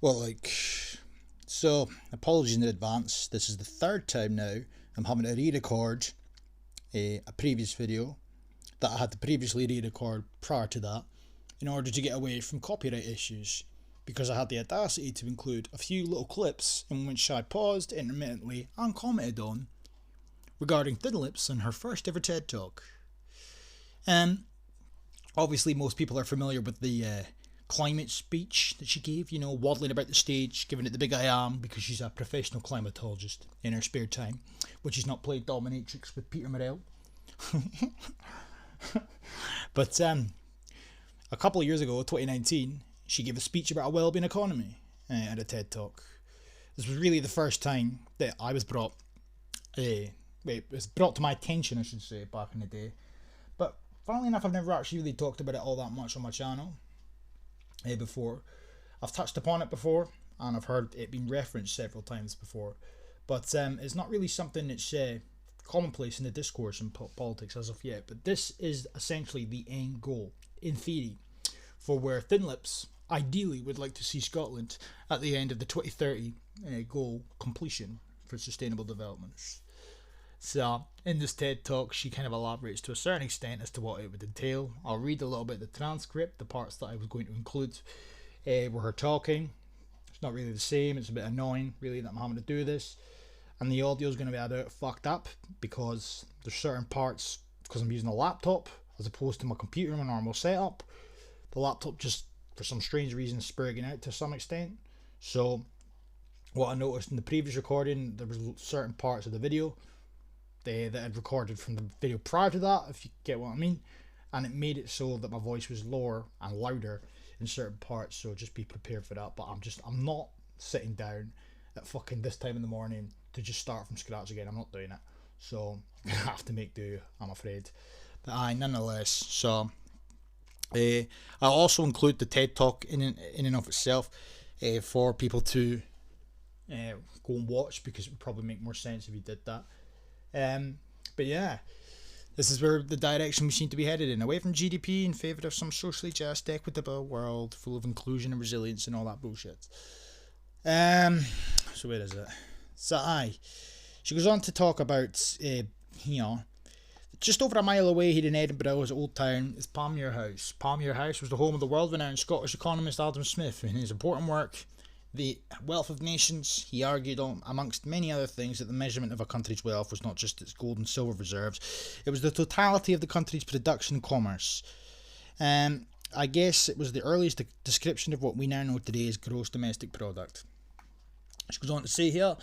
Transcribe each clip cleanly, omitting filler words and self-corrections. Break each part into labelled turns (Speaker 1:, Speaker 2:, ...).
Speaker 1: Well, so apologies in advance. This is the third time now I'm having to re-record a previous video that I had to previously re-record prior to that in order to get away from copyright issues, because I had the audacity to include a few little clips in which I paused intermittently and commented on regarding Thin Lips and her first ever TED Talk. Obviously most people are familiar with the climate speech that she gave, waddling about the stage, giving it the big I am, because she's a professional climatologist in her spare time, which is not played dominatrix with Peter Morel. But a couple of years ago, 2019, she gave a speech about a wellbeing economy at a TED Talk. This was really the first time that I was brought, it was brought to my attention, I should say, back in the day. But funnily enough, I've never actually really talked about it all that much on my channel before. I've touched upon it before, and I've heard it being referenced several times before, but it's not really something that's commonplace in the discourse in politics as of yet. But this is essentially the end goal, in theory, for where Thin Lips ideally would like to see Scotland at the end of the 2030 goal completion for sustainable development. So in this TED Talk, she kind of elaborates to a certain extent as to what it would entail. I'll read a little bit of the transcript, the parts that I was going to include were her talking. It's not really the same, it's a bit annoying really that I'm having to do this. And the audio is going to be a bit fucked up because there's certain parts, because I'm using a laptop as opposed to my computer in my normal setup. The laptop just, for some strange reason, is spurging out to some extent. So what I noticed in the previous recording, there was certain parts of the video that I'd recorded from the video prior to that, if you get what I mean, and it made it so that my voice was lower and louder in certain parts, so just be prepared for that. But I'm not sitting down at fucking this time in the morning to just start from scratch again. I'm not doing it, so I'm gonna have to make do, I'm afraid. But nonetheless, so I'll also include the TED Talk in and of itself for people to go and watch, because it would probably make more sense if you did that. But yeah, this is where the direction we seem to be headed in, away from GDP in favour of some socially just, equitable world full of inclusion and resilience and all that bullshit. So where is it? So she goes on to talk about, just over a mile away here in Edinburgh's Old Town is Palmyre House. Palmyre House was the home of the world-renowned Scottish economist Adam Smith. In his important work, The Wealth of Nations, he argued, amongst many other things, that the measurement of a country's wealth was not just its gold and silver reserves, it was the totality of the country's production and commerce. I guess it was the earliest description of what we now know today as gross domestic product. She goes on to say here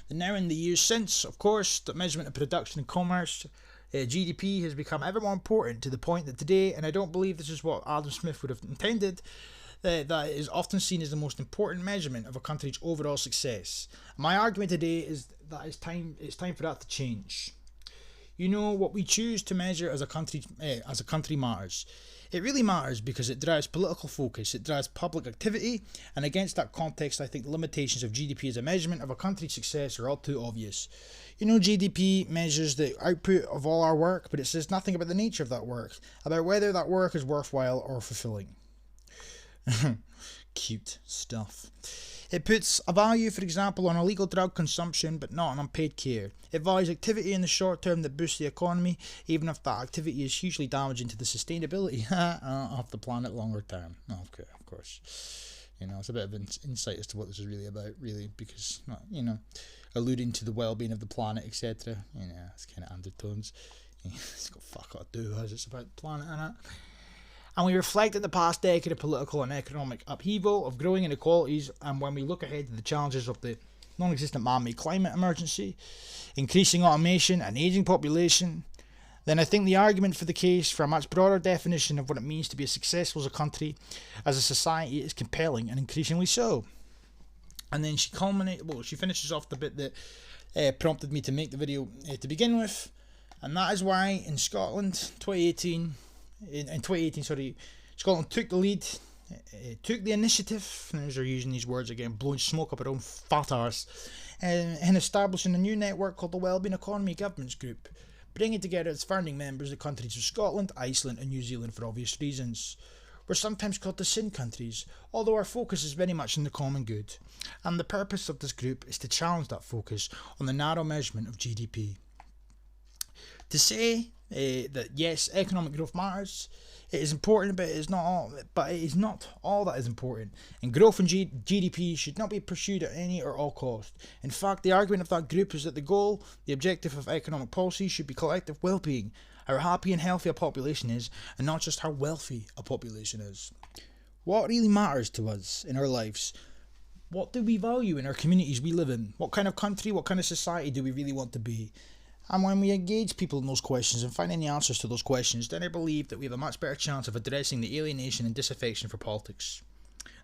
Speaker 1: that now in the years since, of course, the measurement of production and commerce, GDP has become ever more important, to the point that today, and I don't believe this is what Adam Smith would have intended, that it is often seen as the most important measurement of a country's overall success. My argument today is that it's time for that to change. What we choose to measure as a country matters. It really matters because it drives political focus, it drives public activity, and against that context, I think the limitations of GDP as a measurement of a country's success are all too obvious. GDP measures the output of all our work, but it says nothing about the nature of that work, about whether that work is worthwhile or fulfilling. Cute stuff. It puts a value, for example, on illegal drug consumption, but not on unpaid care. It values activity in the short term that boosts the economy, even if that activity is hugely damaging to the sustainability of the planet longer term. Okay, of course. It's a bit of an insight as to what this is really about, really, because, alluding to the well-being of the planet, etc. It's kind of undertones. It's got fuck all to do as it's about the planet, innit? And we reflect on the past decade of political and economic upheaval, of growing inequalities, and when we look ahead to the challenges of the non-existent man-made climate emergency, increasing automation, and ageing population, then I think the argument for the case for a much broader definition of what it means to be as successful as a country, as a society, is compelling, and increasingly so. And then she finishes off the bit that prompted me to make the video to begin with, and that is why in Scotland, 2018, Scotland took the lead, took the initiative, and as they're using these words again, blowing smoke up her own fat arse, in establishing a new network called the Wellbeing Economy Governments Group, bringing together its founding members, the countries of Scotland, Iceland and New Zealand, for obvious reasons. We're sometimes called the sin countries, although our focus is very much on the common good, and the purpose of this group is to challenge that focus on the narrow measurement of GDP. To say that yes, economic growth matters, it is important, but it is not all that is important. And growth in GDP should not be pursued at any or all cost. In fact, the argument of that group is that the objective of economic policy should be collective well-being, how happy and healthy a population is, and not just how wealthy a population is. What really matters to us in our lives? What do we value in our communities we live in? What kind of country, what kind of society do we really want to be? And when we engage people in those questions and find any answers to those questions, then I believe that we have a much better chance of addressing the alienation and disaffection for politics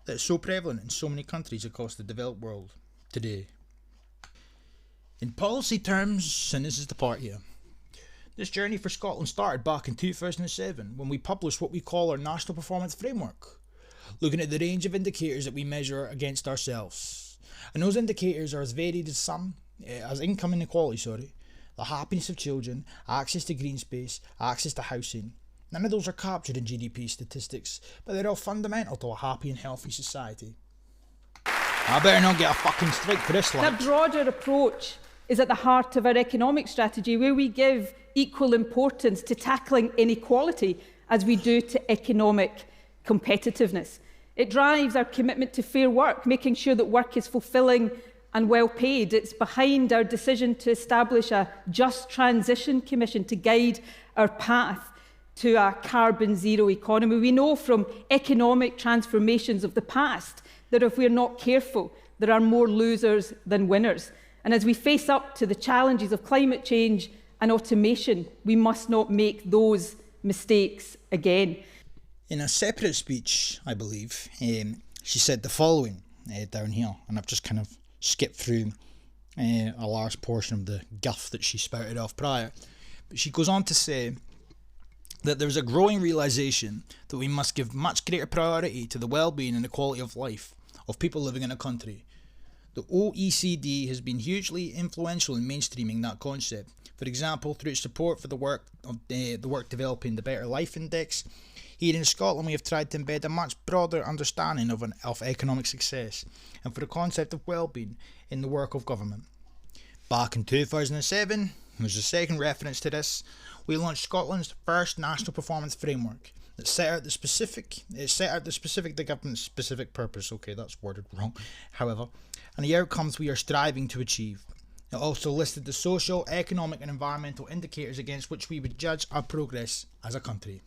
Speaker 1: that is so prevalent in so many countries across the developed world today. In policy terms, and this is the part here, this journey for Scotland started back in 2007 when we published what we call our National Performance Framework, looking at the range of indicators that we measure against ourselves. And those indicators are as varied as income inequality, the happiness of children, access to green space, access to housing. None of those are captured in GDP statistics, but they're all fundamental to a happy and healthy society. I better not get a fucking strike for this,
Speaker 2: That broader approach is at the heart of our economic strategy, where we give equal importance to tackling inequality as we do to economic competitiveness. It drives our commitment to fair work, making sure that work is fulfilling and well paid. It's behind our decision to establish a Just Transition Commission to guide our path to a carbon zero economy. We know from economic transformations of the past that if we're not careful, there are more losers than winners. And as we face up to the challenges of climate change and automation, we must not make those mistakes again.
Speaker 1: In a separate speech, I believe, she said the following down here, and I've just kind of skipped through a large portion of the guff that she spouted off prior. But she goes on to say that there's a growing realisation that we must give much greater priority to the well-being and the quality of life of people living in a country. The OECD has been hugely influential in mainstreaming that concept. For example, through its support for the work developing the Better Life Index. Here in Scotland, we have tried to embed a much broader understanding of economic success and for the concept of well-being in the work of government. Back in 2007, there's a second reference to this, we launched Scotland's first National Performance Framework that set out the government's specific purpose. Okay, that's worded wrong, however, and the outcomes we are striving to achieve. It also listed the social, economic and environmental indicators against which we would judge our progress as a country.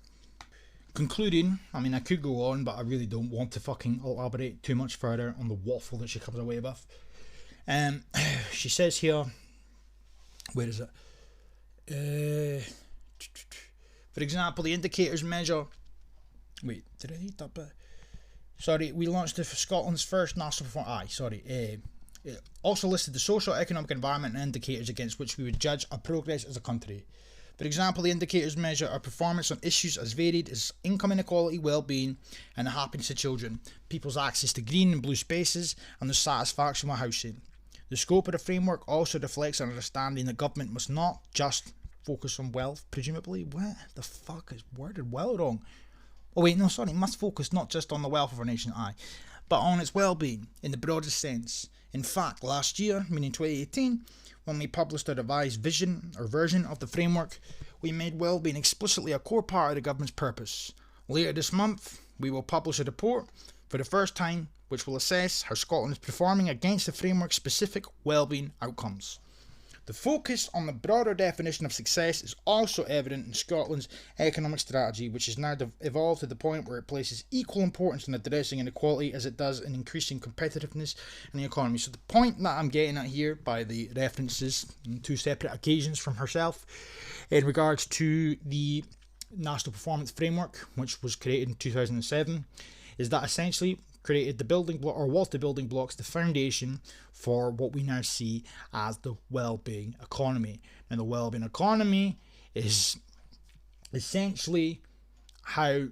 Speaker 1: Concluding, I could go on, but I really don't want to fucking elaborate too much further on the waffle that she comes away with. She says here, where is it? For example, the indicators measure... Wait, did I read that bit? Sorry, we launched Scotland's first national performance... It also listed the social, economic, environment and indicators against which we would judge our progress as a country. For example, the indicators measure our performance on issues as varied as income inequality, well-being and the happiness of children, people's access to green and blue spaces and the satisfaction with housing. The scope of the framework also reflects an understanding that government must not just focus on wealth, presumably. What the fuck is worded well wrong? Oh wait, no, sorry, it must focus not just on the wealth of our nation, but on its well-being in the broadest sense. In fact, last year, meaning 2018, when we published a revised version of the framework, we made well-being explicitly a core part of the government's purpose. Later this month, we will publish a report for the first time which will assess how Scotland is performing against the framework's specific well-being outcomes. The focus on the broader definition of success is also evident in Scotland's economic strategy, which has now evolved to the point where it places equal importance in addressing inequality as it does in increasing competitiveness in the economy. So the point that I'm getting at here by the references on two separate occasions from herself in regards to the National Performance Framework, which was created in 2007, is that essentially created the building block, or was the building blocks, the foundation for what we now see as the well-being economy. And the well-being economy is essentially how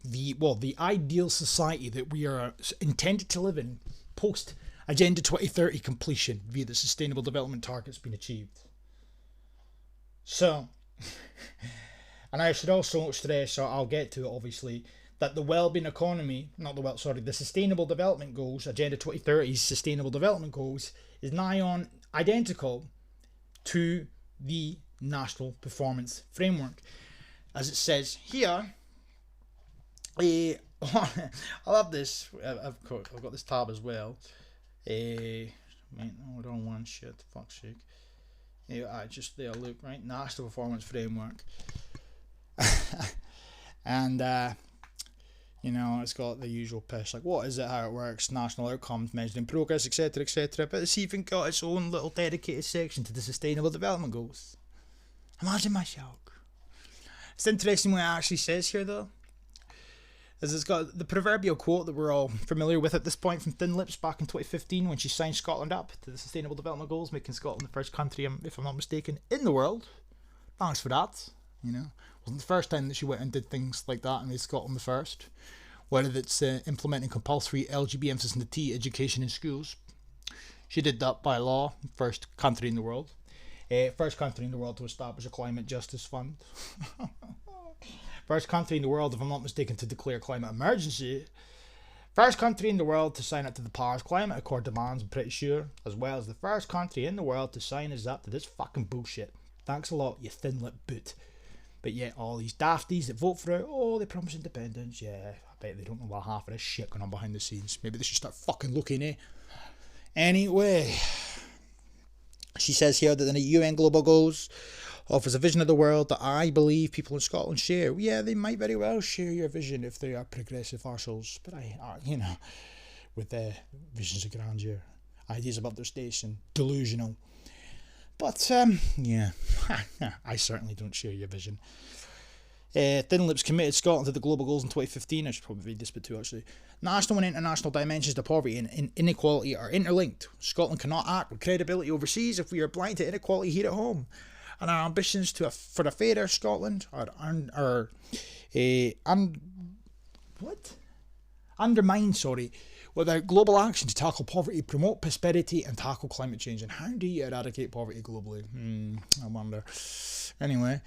Speaker 1: the ideal society that we are intended to live in post Agenda 2030 completion via the Sustainable Development Targets being achieved. So, and I should also stress, so I'll get to it obviously, that the Wellbeing economy, the Sustainable Development Goals, Agenda 2030's Sustainable Development Goals, is nigh on identical to the National Performance Framework. As it says here, I love this. I've got this tab as well. Hold on one shit, fuck's sake. Look, right, National Performance Framework. And it's got the usual pish, like what is it, how it works, national outcomes, measuring progress, etc, etc. But it's even got its own little dedicated section to the Sustainable Development Goals. Imagine my shock. It's interesting what it actually says here, though, is it's got the proverbial quote that we're all familiar with at this point from Thin Lips back in 2015 when she signed Scotland up to the Sustainable Development Goals, making Scotland the first country, if I'm not mistaken, in the world. Thanks for that. Wasn't the first time that she went and did things like that and made Scotland the first. Whether it's implementing compulsory LGB emphasis in the T education in schools, she did that by law. First country in the world. First country in the world to establish a climate justice fund. First country in the world, if I'm not mistaken, to declare climate emergency. First country in the world to sign up to the Paris Climate Accord demands, I'm pretty sure, as well as the first country in the world to sign us up to this fucking bullshit. Thanks a lot, you thin-lipped boot. But yet all these dafties that vote for it, they promise independence. Yeah, I bet they don't know what half of this shit going on behind the scenes. Maybe they should start fucking looking, eh? Anyway, she says here that the UN Global Goals offers a vision of the world that I believe people in Scotland share. Yeah, they might very well share your vision if they are progressive arseholes. But with their visions of grandeur, ideas about their station, delusional. But, I certainly don't share your vision. Thin Lips committed Scotland to the global goals in 2015. I should probably read this bit too, actually. National and international dimensions to poverty and inequality are interlinked. Scotland cannot act with credibility overseas if we are blind to inequality here at home. And our ambitions for a fairer Scotland are undermined, without global action to tackle poverty, promote prosperity, and tackle climate change. And how do you eradicate poverty globally? I wonder. Anyway,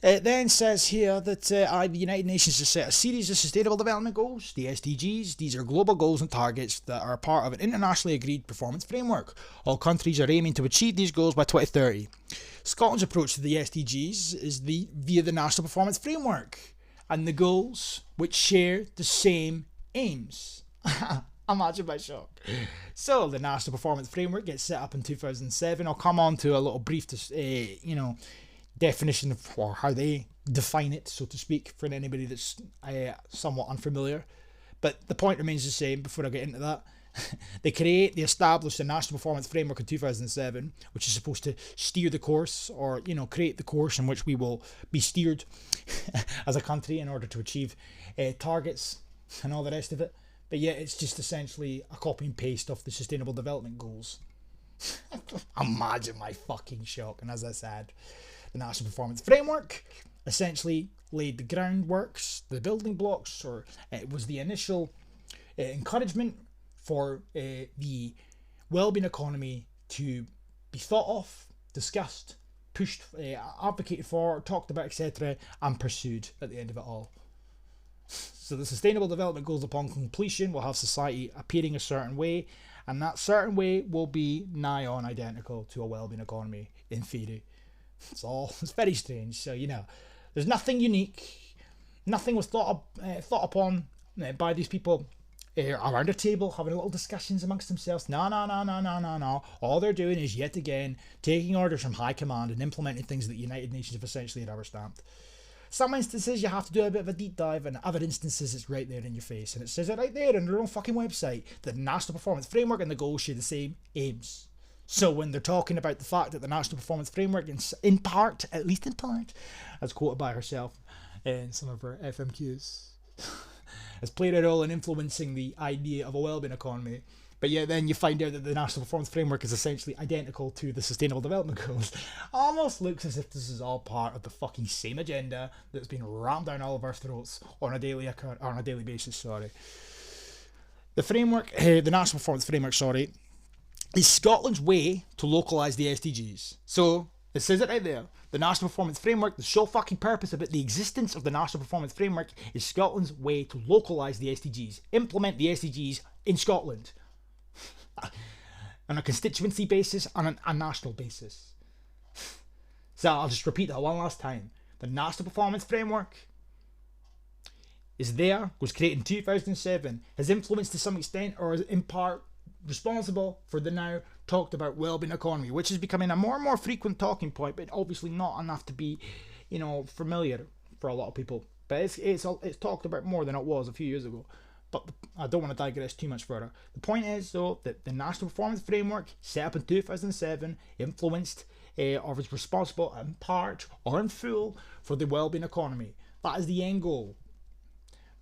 Speaker 1: it then says here that the United Nations has set a series of Sustainable Development Goals, the SDGs. These are global goals and targets that are part of an internationally agreed performance framework. All countries are aiming to achieve these goals by 2030. Scotland's approach to the SDGs is via the National Performance Framework and the goals which share the same aims. Imagine my shock. So the National Performance Framework gets set up in 2007. I'll come on to a little brief, definition of or how they define it, so to speak, for anybody that's somewhat unfamiliar. But the point remains the same. Before I get into that, they established the National Performance Framework in 2007, which is supposed to steer the course, or create the course in which we will be steered as a country in order to achieve targets and all the rest of it. But yet it's just essentially a copy and paste of the Sustainable Development Goals. Imagine my fucking shock. And as I said, the National Performance Framework essentially laid the groundworks, the building blocks, or it was the initial encouragement for the Wellbeing economy to be thought of, discussed, pushed, advocated for, talked about, etc., and pursued at the end of it all. So the Sustainable Development Goals upon completion will have society appearing a certain way, and that certain way will be nigh on identical to a Wellbeing economy in theory. It's very strange. So there's nothing unique. Nothing was thought upon by these people around a table having little discussions amongst themselves. No. All they're doing is yet again taking orders from high command and implementing things that the United Nations have essentially rubber stamped. Some instances you have to do a bit of a deep dive, and other instances it's right there in your face. And it says it right there on their own fucking website that the National Performance Framework and the goals share the same aims. So when they're talking about the fact that the National Performance Framework, in part, at least in part, as quoted by herself in some of her FMQs, has played a role in influencing the idea of a wellbeing economy. But yet then you find out that the National Performance Framework is essentially identical to the Sustainable Development Goals. Almost looks as if this is all part of the fucking same agenda that's been rammed down all of our throats on a daily basis. The framework, the National Performance Framework, is Scotland's way to localise the SDGs. So It says it right there. The National Performance Framework, the sole fucking purpose of it, the existence of the National Performance Framework is Scotland's way to localise the SDGs. Implement the SDGs in Scotland. On a constituency basis, on a national basis. So I'll just repeat that one last time. The National Performance Framework is there, was created in 2007, has influenced to some extent or is in part responsible for the now talked about wellbeing economy, which is becoming a more and more frequent talking point, but obviously not enough to be, familiar for a lot of people. But it's talked about more than it was a few years ago. But I don't want to digress too much further. The point is, though, that the National Performance Framework, set up in 2007, influenced or was responsible in part or in full for the wellbeing economy. That is the end goal.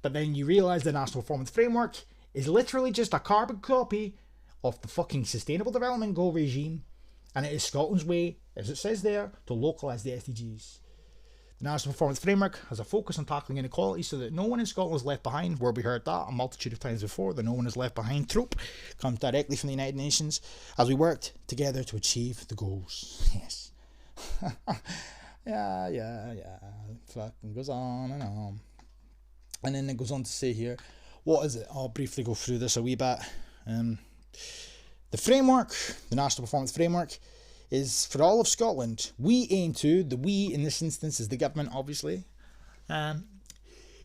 Speaker 1: But then you realise the National Performance Framework is literally just a carbon copy of the fucking Sustainable Development Goal regime, and it is Scotland's way, as it says there, to localise the SDGs. The National Performance Framework has a focus on tackling inequality so that no one in Scotland is left behind, where we heard that a multitude of times before. The no one is left behind trope comes directly from the United Nations, as we worked together to achieve the goals. Yes. yeah. Fucking goes on and on. And then it goes on to say here, what is it? I'll briefly go through this a wee bit. The framework, the National Performance Framework, is for all of Scotland. We aim to, the we in this instance is the government obviously,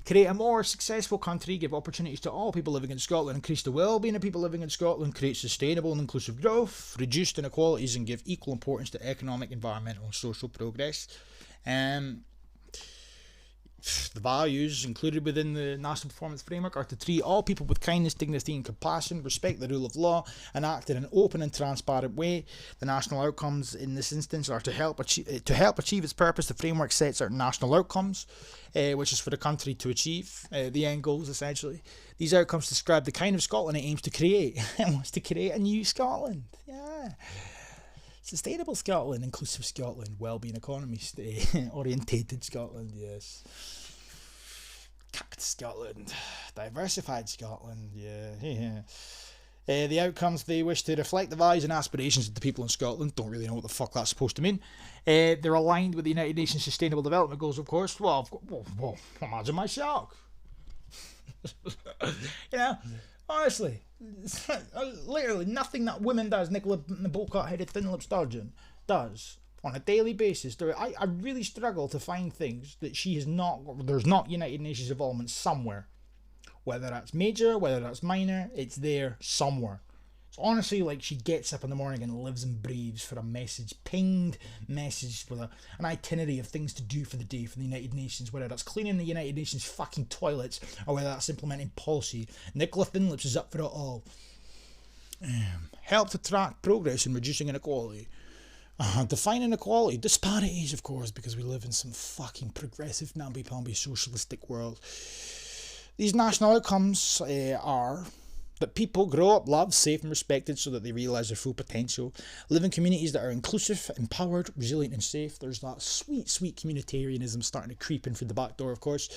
Speaker 1: create a more successful country, give opportunities to all people living in Scotland, increase the well-being of people living in Scotland, create sustainable and inclusive growth, reduce inequalities and give equal importance to economic, environmental and social progress. The values included within the National Performance Framework are to treat all people with kindness, dignity and compassion, respect the rule of law and act in an open and transparent way. The national outcomes in this instance are to help achieve its purpose. The framework sets out national outcomes, which is for the country to achieve the end goals essentially. These outcomes describe the kind of Scotland it aims to create. It wants to create a new Scotland. Yeah. Sustainable Scotland, inclusive Scotland, wellbeing economy, orientated Scotland, yes. Cacked Scotland, diversified Scotland, yeah. The outcomes, they wish to reflect the values and aspirations of the people in Scotland. Don't really know what the fuck that's supposed to mean. They're aligned with the United Nations Sustainable Development Goals, of course. Well, imagine my shock. Honestly, literally nothing that women does, Nicola Bolt-headed thin-lipped sturgeon, does on a daily basis. I really struggle to find things that she has not, there's not United Nations involvement somewhere. Whether that's major, whether that's minor, it's there somewhere. It's honestly like she gets up in the morning and lives and breathes for a message, pinged message with an itinerary of things to do for the day for the United Nations, whether that's cleaning the United Nations fucking toilets or whether that's implementing policy. Nicola Thinlips is up for it all. Help to track progress in reducing inequality. Define inequality, disparities of course, because we live in some fucking progressive, namby-pamby socialistic world. These national outcomes are that people grow up loved, safe and respected so that they realise their full potential. Live in communities that are inclusive, empowered, resilient and safe. There's that sweet communitarianism starting to creep in through the back door, of course.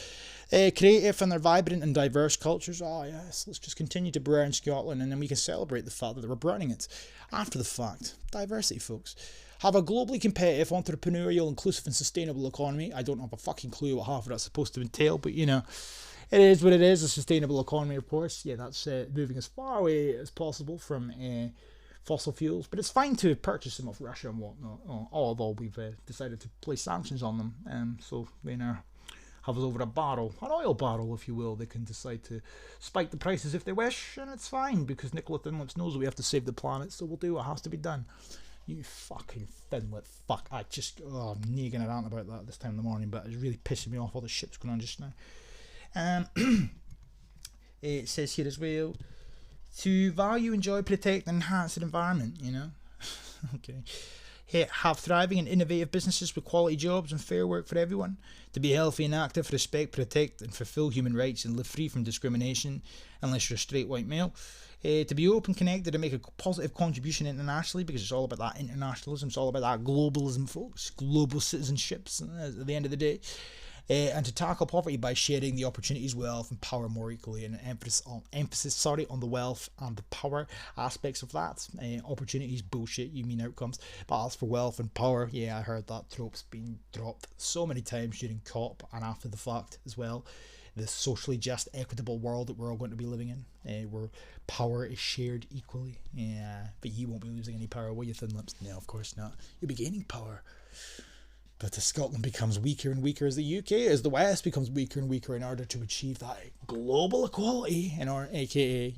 Speaker 1: Creative and they're vibrant and diverse cultures. Oh yes, let's just continue to burn Scotland and then we can celebrate the fact that we're burning it. After the fact, diversity folks. Have a globally competitive, entrepreneurial, inclusive and sustainable economy. I don't have a fucking clue what half of that's supposed to entail, but it is what it is, a sustainable economy, of course. Yeah, that's moving as far away as possible from fossil fuels. But it's fine to purchase them off Russia and whatnot, although we've decided to place sanctions on them. So they now have us over a barrel, an oil barrel, if you will. They can decide to spike the prices if they wish, and it's fine, because Nicola Thinlips knows we have to save the planet, so we'll do what has to be done. You fucking thin-lip fuck. I'm negging around about that this time in the morning, but it's really pissing me off all the shit that's going on just now. It says here as well to value, enjoy, protect and enhance the environment, okay. Have thriving and innovative businesses with quality jobs and fair work for everyone. To be healthy and active, respect, protect and fulfill human rights and live free from discrimination unless you're a straight white male. To be open, connected and make a positive contribution internationally, because it's all about that internationalism, it's all about that globalism folks, global citizenships at the end of the day. and to tackle poverty by sharing the opportunities, wealth, and power more equally, and an emphasis on the wealth and the power aspects of that. Opportunities, bullshit, you mean outcomes. But as for wealth and power, yeah, I heard that trope's been dropped so many times during COP and after the fact as well. The socially just, equitable world that we're all going to be living in, where power is shared equally. Yeah, but you won't be losing any power, will you, Thin Lips? No, of course not. You'll be gaining power. But as Scotland becomes weaker and weaker as the UK, as the West becomes weaker and weaker in order to achieve that global equality, aka,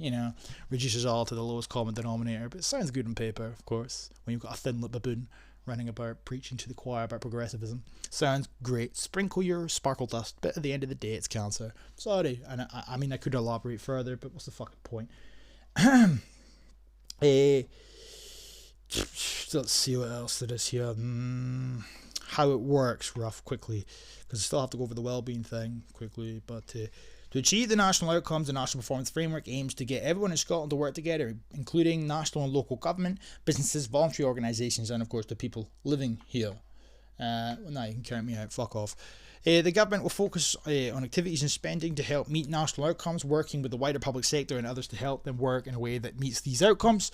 Speaker 1: reduces all to the lowest common denominator. But it sounds good on paper, of course, when you've got a thin lip baboon running about preaching to the choir about progressivism. Sounds great. Sprinkle your sparkle dust, but at the end of the day, it's cancer. Sorry. And I mean, I could elaborate further, but what's the fucking point? Let's see what else there is here. How it works, quickly, because I still have to go over the wellbeing thing quickly. But to achieve the national outcomes, the National Performance Framework aims to get everyone in Scotland to work together, including national and local government, businesses, voluntary organisations, and of course the people living here. Now you can count me out, fuck off. The government will focus on activities and spending to help meet national outcomes, working with the wider public sector and others to help them work in a way that meets these outcomes.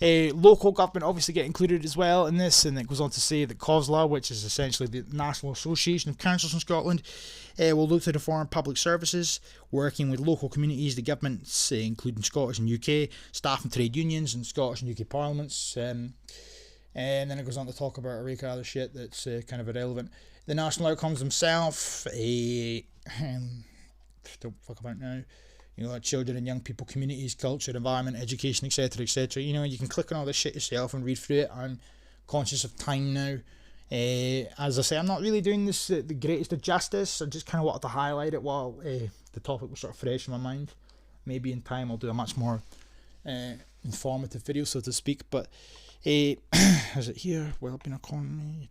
Speaker 1: Local government obviously get included as well in this, and it goes on to say that COSLA, which is essentially the National Association of Councils in Scotland, will look to reform public services, working with local communities, the governments, including Scottish and UK, staff and trade unions, and Scottish and UK parliaments. And then it goes on to talk about a rake of other shit that's kind of irrelevant. The national outcomes themselves, don't fuck about now. Children and young people, communities, culture, environment, education, etc., etc. You can click on all this shit yourself and read through it. I'm conscious of time now. As I say, I'm not really doing this the greatest of justice. I just kind of wanted to highlight it while the topic was sort of fresh in my mind. Maybe in time I'll do a much more informative video, so to speak. But is it here? Wellbeing economy.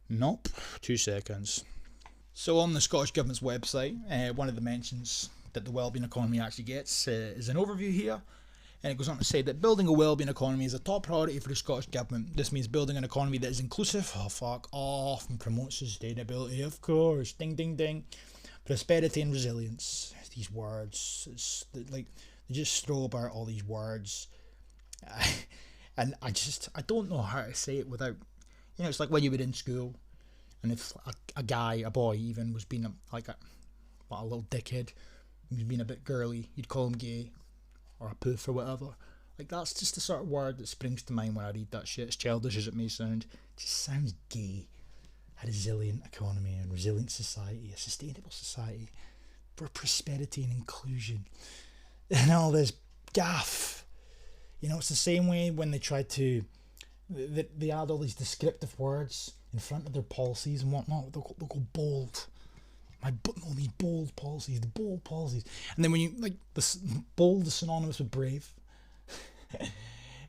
Speaker 1: Nope. 2 seconds. So on the Scottish Government's website, one of the mentions that the wellbeing economy actually gets is an overview here, and it goes on to say that building a wellbeing economy is a top priority for the Scottish Government. This means building an economy that is inclusive, fuck off, and promotes sustainability, of course, ding ding ding, prosperity and resilience. These words, they just throw about all these words, and I don't know how to say it without, it's like when you were in school, and if a boy even was being a little dickhead, he was being a bit girly, you'd call him gay, or a poof or whatever. Like, that's just the sort of word that springs to mind when I read that shit, as childish as it may sound. It just sounds gay. A resilient economy, a resilient society, a sustainable society, for prosperity and inclusion, and all this gaff. It's the same way when they try to, they add all these descriptive words in front of their policies and whatnot. They'll go bold. All these bold policies, and then when you bold is synonymous with brave.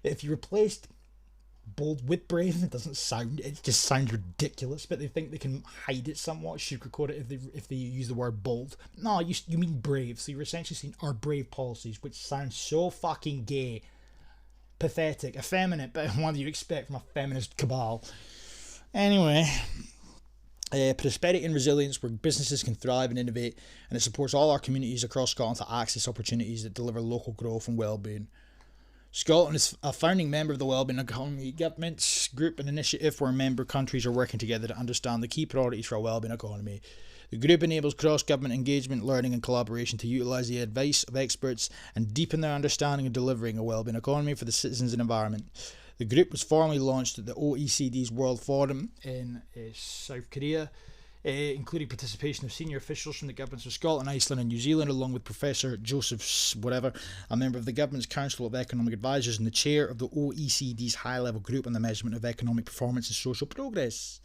Speaker 1: If you replaced bold with brave, it just sounds ridiculous. But they think they can hide it somewhat, sugarcoat it if they use the word bold. No, you mean brave. So you're essentially saying our brave policies, which sounds so fucking gay, pathetic, effeminate. But what do you expect from a feminist cabal? Anyway. Prosperity and resilience, where businesses can thrive and innovate, and it supports all our communities across Scotland to access opportunities that deliver local growth and well-being. Scotland is a founding member of the Wellbeing Economy Government's group and initiative, where member countries are working together to understand the key priorities for a wellbeing economy. The group enables cross-government engagement, learning and collaboration to utilise the advice of experts and deepen their understanding of delivering a wellbeing economy for the citizens and environment. The group was formally launched at the OECD's World Forum in South Korea, including participation of senior officials from the governments of Scotland, Iceland and New Zealand, along with Professor Joseph a member of the government's Council of Economic Advisors and the chair of the OECD's high-level group on the measurement of economic performance and social progress.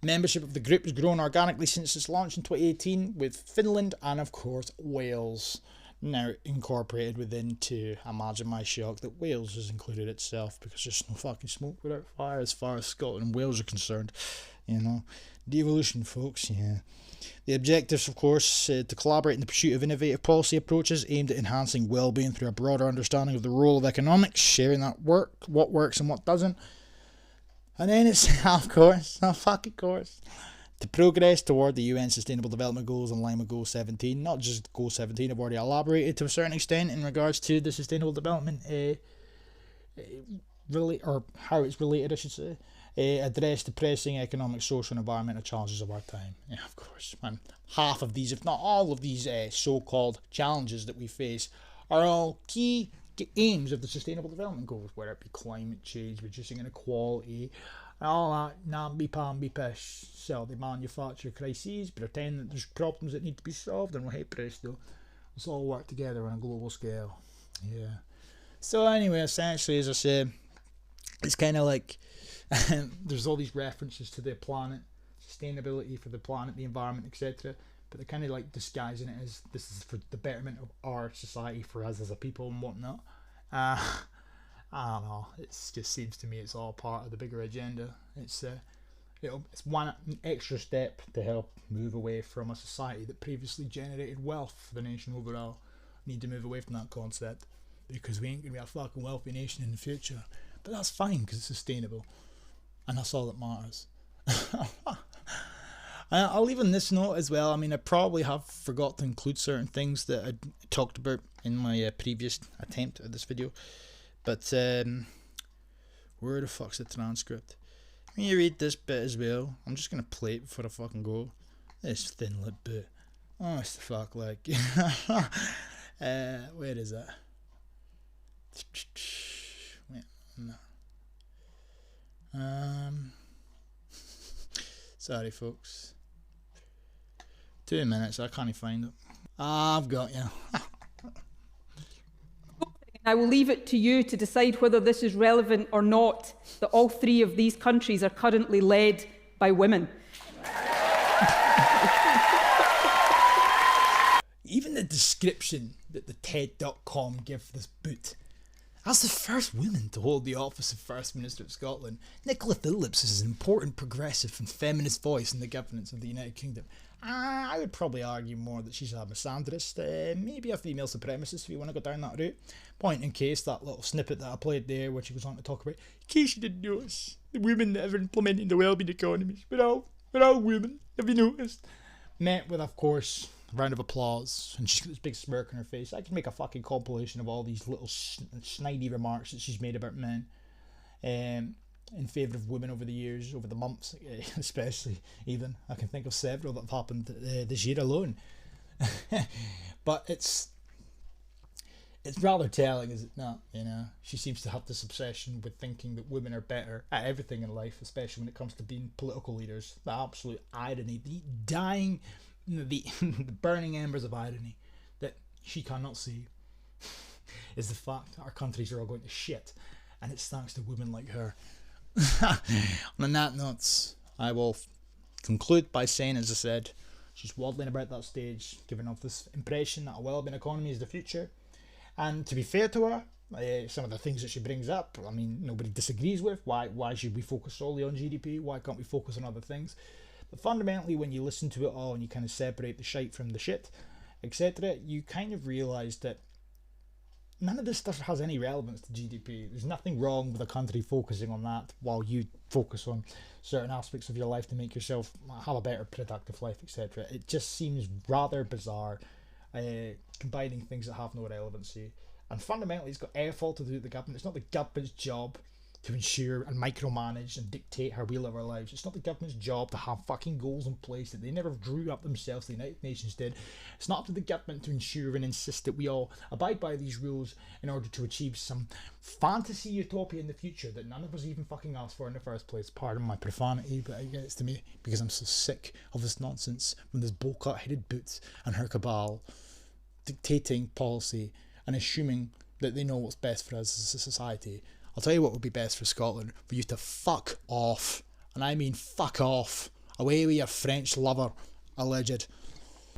Speaker 1: Membership of the group has grown organically since its launch in 2018, with Finland and, of course, Wales now incorporated within. To imagine my shock that Wales has included itself, because there's no fucking smoke without fire as far as Scotland and Wales are concerned. Devolution, folks. The objectives, of course, to collaborate in the pursuit of innovative policy approaches aimed at enhancing well-being through a broader understanding of the role of economics, sharing what works and what doesn't. And then it's, of course, To progress toward the UN Sustainable Development Goals in line with Goal 17, not just Goal 17, I've already elaborated to a certain extent in regards to the Sustainable Development or how it's related, I should say. Address the pressing economic, social and environmental challenges of our time. Yeah, of course, man. Half of these, if not all of these so-called challenges that we face are all key aims of the Sustainable Development Goals, whether it be climate change, reducing inequality, all that namby-pamby-pish, sell the manufacture crises, pretend that there's problems that need to be solved, and well, hey presto, let's all work together on a global scale. Yeah. So anyway, essentially, as I said, it's kind of like there's all these references to the planet, sustainability for the planet, the environment, etc. But they're kind of like disguising it as this is for the betterment of our society, for us as a people and whatnot. I don't know. It just seems to me it's all part of the bigger agenda. It's one extra step to help move away from a society that previously generated wealth for the nation overall. We need to move away from that concept because we ain't gonna be a fucking wealthy nation in the future. But that's fine because it's sustainable, and that's all that matters. I'll leave on this note as well. I mean, I probably have forgot to include certain things that I talked about in my previous attempt at this video. But where the fuck's the transcript? When you read this bit as well, I'm just gonna play it before I fucking go. This thin lip bit. Oh, it's the fuck like. Where is that? Wait, no. Sorry, folks. 2 minutes. I can't find it. I've got you.
Speaker 2: I will leave it to you to decide whether this is relevant or not, that all three of these countries are currently led by women.
Speaker 1: Even the description that the TED.com give for this boot. As the first woman to hold the office of First Minister of Scotland, Nicola Phillips is an important progressive and feminist voice in the governance of the United Kingdom. I would probably argue more that she's a misandrist, maybe a female supremacist if you want to go down that route. Point in case, that little snippet that I played there, where she goes on to talk about, in case you didn't notice, the women that are implementing the wellbeing economies, we're all women, have you noticed? Met with, of course, a round of applause, and she's got this big smirk on her face. I could make a fucking compilation of all these little snidey remarks that she's made about men. In favour of women over the years, over the months, especially even. I can think of several that have happened this year alone. But it's rather telling, is it not? You know, she seems to have this obsession with thinking that women are better at everything in life, especially when it comes to being political leaders. The absolute irony, the dying, the burning embers of irony that she cannot see is the fact that our countries are all going to shit, and it's thanks to women like her. On that note, I will conclude by saying, as I said, she's waddling about that stage, giving off this impression that a wellbeing economy is the future. And to be fair to her, some of the things that she brings up, I mean, nobody disagrees with. Why should we focus solely on GDP? Why can't we focus on other things? But fundamentally, when you listen to it all and you kind of separate the shite from the shit, etc., you kind of realise that none of this stuff has any relevance to GDP. There's nothing wrong with a country focusing on that while you focus on certain aspects of your life to make yourself have a better productive life, etc. It just seems rather bizarre, combining things that have no relevancy. And fundamentally, it's got air fault to do with the government. It's not the government's job to ensure and micromanage and dictate how we live our lives. It's not the government's job to have fucking goals in place that they never drew up themselves, the United Nations did. It's not up to the government to ensure and insist that we all abide by these rules in order to achieve some fantasy utopia in the future that none of us even fucking asked for in the first place. Pardon my profanity, but it gets to me because I'm so sick of this nonsense from this bowl-cut headed boots and her cabal dictating policy and assuming that they know what's best for us as a society. I'll tell you what would be best for Scotland, for you to fuck off. And I mean fuck off. Away with your French lover, alleged.